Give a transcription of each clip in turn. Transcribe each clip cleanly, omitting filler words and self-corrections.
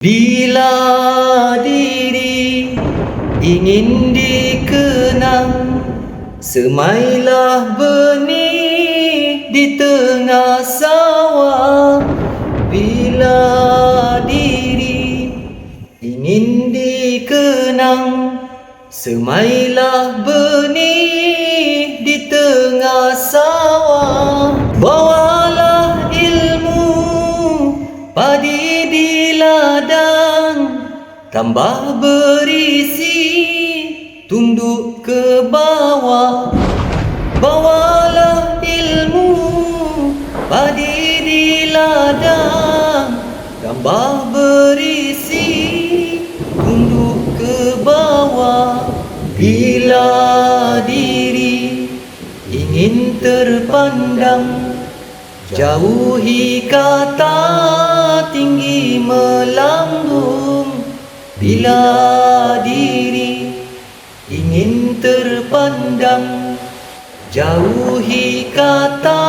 Bila diri ingin dikenang, semailah benih di tengah sawah. Bila diri ingin dikenang, semailah benih di tengah sawah. Bawalah ilmu padi di ladang, tambah berisi tunduk ke bawah. Bawalah ilmu padi di ladang, tambah berisi tunduk ke bawah. Bila diri ingin terpandang, jauhi kata tinggi melambung. Bila diri ingin terpandang, jauhi kata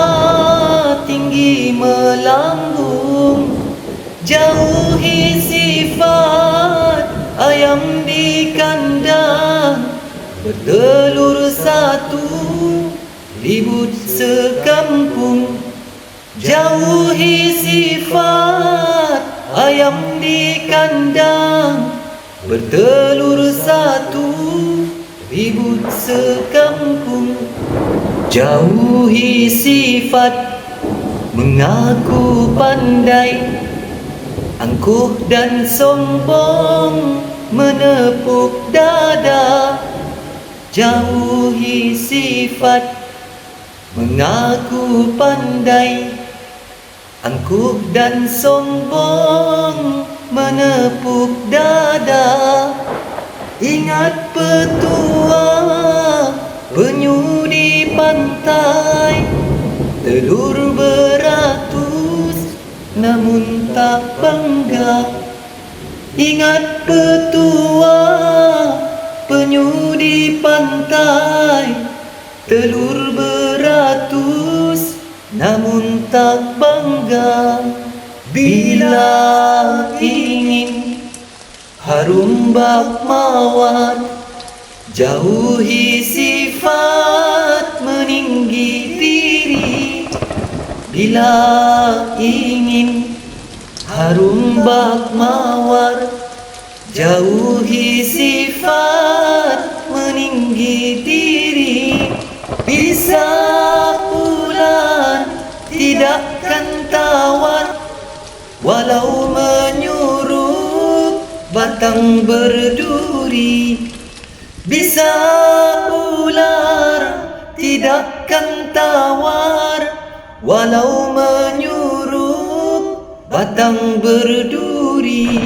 tinggi melambung. Jauhi sifat ayam di kandang, bertelur satu ribut sekampung. Jauhi sifat ayam di kandang, bertelur satu ribut sekampung. Jauhi sifat mengaku pandai, angkuh dan sombong menepuk dada. Jauhi sifat mengaku pandai, angkuh dan sombong menepuk dada. Ingat petua penyu di pantai, telur beratus namun tak bangga. Ingat petua penyu di pantai, telur beratus namun tak bangga. Bila ingin harum bak mawar, jauhi sifat meninggi diri. Bila ingin harum bak mawar, jauhi sifat meninggi diri. Bisa ular tidakkan tawar, walau menyuruh batang berduri. Bisa ular tidakkan tawar, walau menyuruh batang berduri.